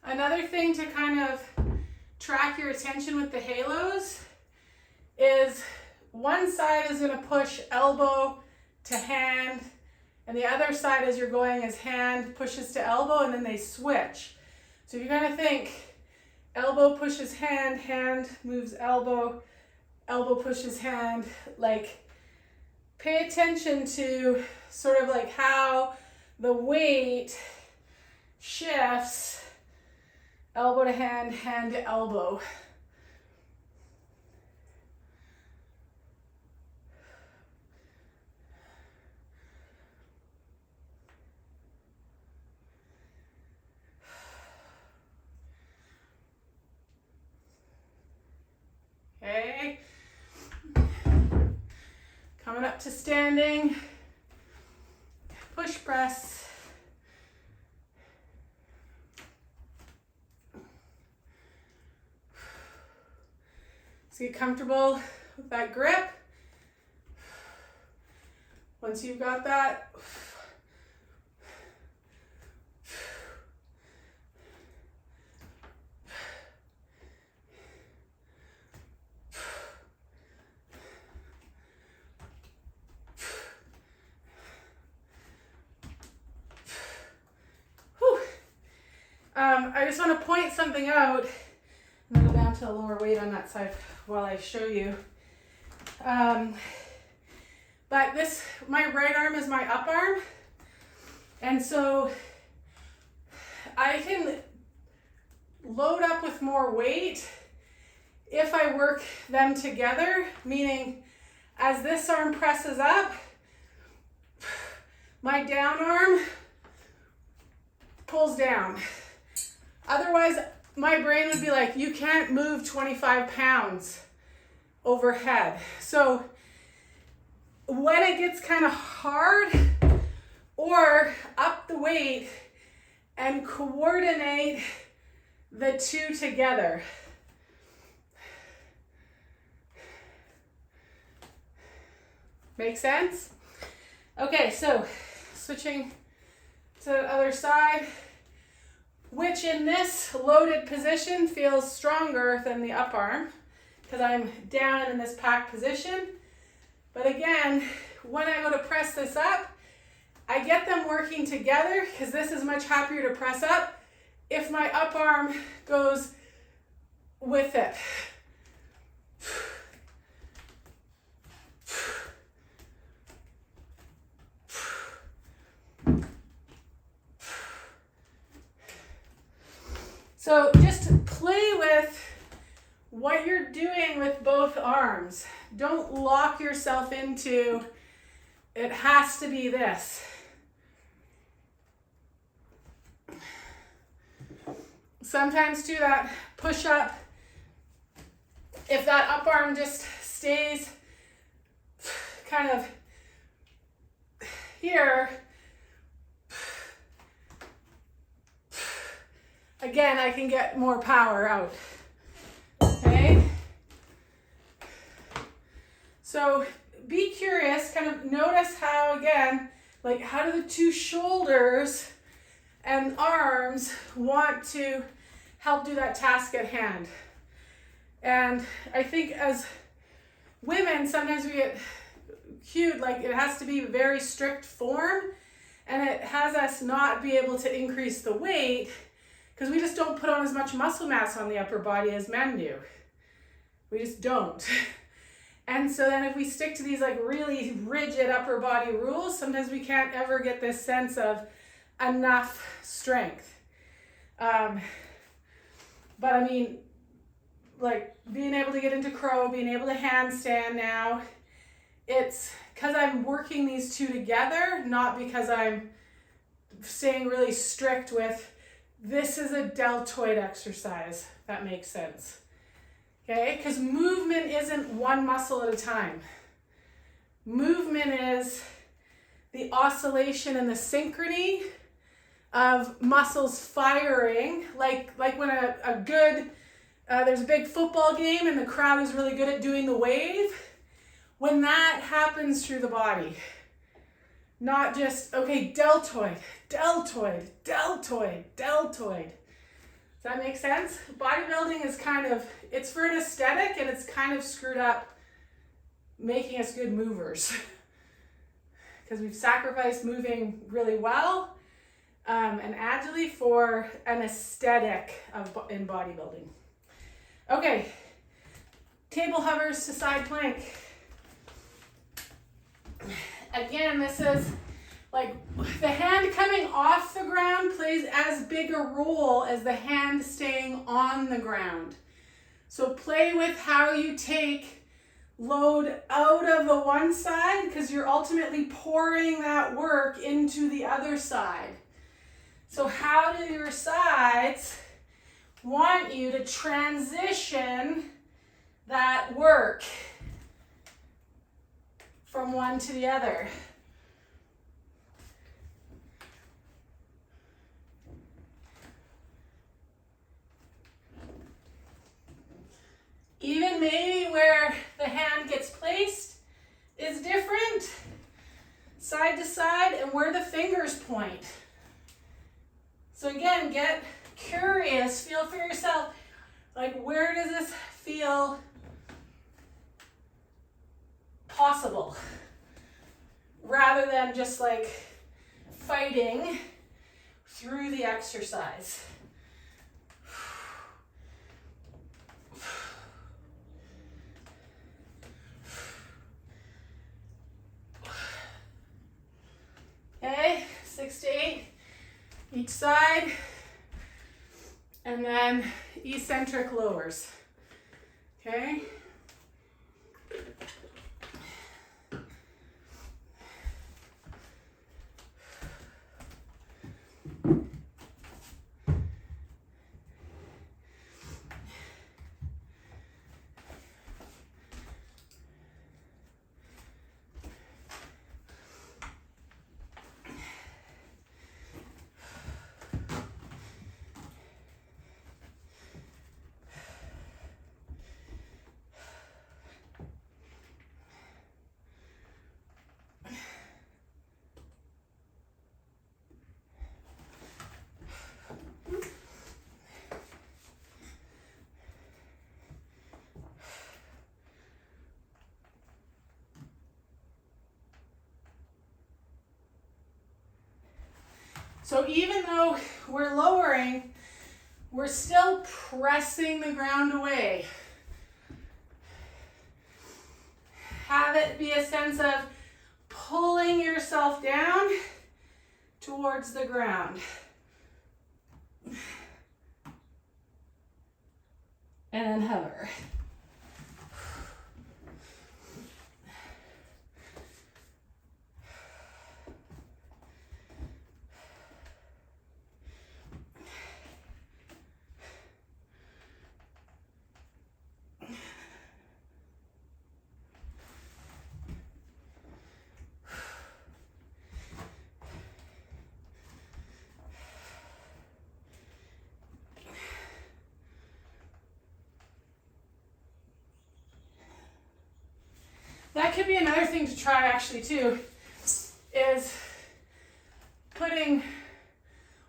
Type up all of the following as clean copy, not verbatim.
Another thing to kind of track your attention with the halos is one side is going to push elbow to hand, and the other side as you're going is hand pushes to elbow, and then they switch. So if you're going to think elbow pushes hand, hand moves elbow, elbow pushes hand, like pay attention to sort of like how the weight shifts elbow to hand, hand to elbow. Okay. Coming up to standing, push press. So get comfortable with that grip. Once you've got that, I just want to point something out. I'm going to go down to a lower weight on that side while I show you. But this, my right arm is my up arm. And so I can load up with more weight if I work them together, meaning as this arm presses up, my down arm pulls down. Otherwise, my brain would be like, you can't move 25 pounds overhead. So when it gets kind of hard, or up the weight and coordinate the two together. Make sense? Okay, so switching to the other side, which in this loaded position feels stronger than the up arm because I'm down in this packed position. But again, when I go to press this up, I get them working together because this is much happier to press up if my up arm goes with it. So just play with what you're doing with both arms. Don't lock yourself into, it has to be this. Sometimes too, that push up, if that up arm just stays kind of here, again, I can get more power out, okay? So be curious, kind of notice how, again, like how do the two shoulders and arms want to help do that task at hand. And I think as women, sometimes we get cued, like it has to be very strict form, and it has us not be able to increase the weight because we just don't put on as much muscle mass on the upper body as men do. We just don't. And so then if we stick to these like really rigid upper body rules, sometimes we can't ever get this sense of enough strength. But I mean, like being able to get into crow, being able to handstand now, it's because I'm working these two together, not because I'm staying really strict with this is a deltoid exercise. That makes sense. Okay, because movement isn't one muscle at a time. Movement is the oscillation and the synchrony of muscles firing, like when a good, there's a big football game and the crowd is really good at doing the wave. When that happens through the body, not just, okay, deltoid, deltoid, deltoid, deltoid. Does that make sense? Bodybuilding is kind of, it's for an aesthetic, and it's kind of screwed up making us good movers because we've sacrificed moving really well and agilely for an aesthetic in bodybuilding. Okay, table hovers to side plank. Again, this is like the hand coming off the ground plays as big a role as the hand staying on the ground. So play with how you take load out of the one side, because you're ultimately pouring that work into the other side. So how do your sides want you to transition that work from one to the other? Even maybe where the hand gets placed is different, side to side, and where the fingers point. So again, get curious, feel for yourself, like where does this feel possible? Rather than just like fighting through the exercise. Okay, 6 to 8 each side, and then eccentric lowers. Okay. So even though we're lowering, we're still pressing the ground away. Have it be a sense of pulling yourself down towards the ground. And then hover. That could be another thing to try actually too, is putting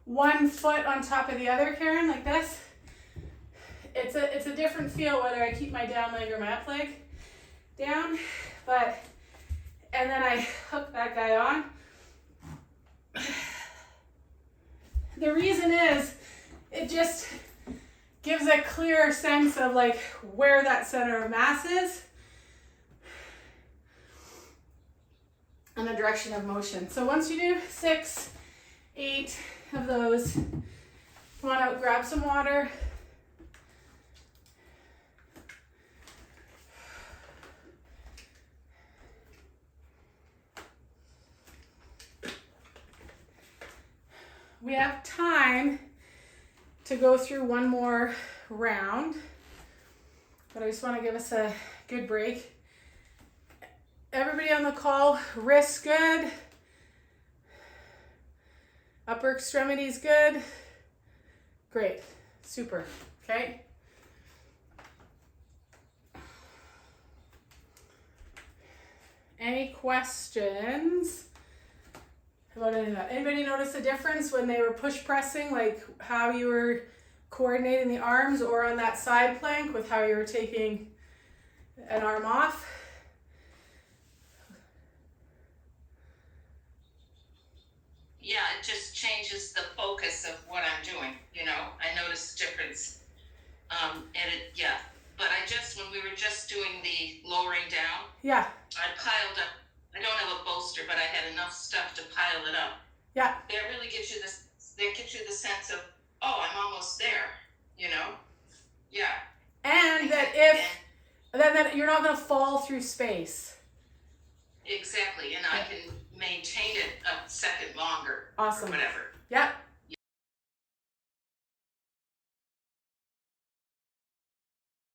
one foot on top of the other, Karen, like this. It's a different feel whether I keep my down leg or my up leg down, and then I hook that guy on. The reason is, it just gives a clearer sense of like where that center of mass is and the direction of motion. So once you do 6, 8 of those, come on out, grab some water. We have time to go through one more round, but I just want to give us a good break. Everybody on the call, wrists good, upper extremities good, great, super, okay? Any questions about any of that? Anybody notice a difference when they were push pressing, like how you were coordinating the arms, or on that side plank with how you're taking an arm off. Yeah, it just changes the focus of what I'm doing, you know. I notice the difference. But when we were just doing the lowering down, Yeah. I piled up, I don't have a bolster, but I had enough stuff to pile it up. Yeah. That really gives you the sense of, oh, I'm almost there, you know? Yeah. And that then you're not going to fall through space. Exactly, and I can maintain it a second longer. Awesome. Or whatever. Yeah,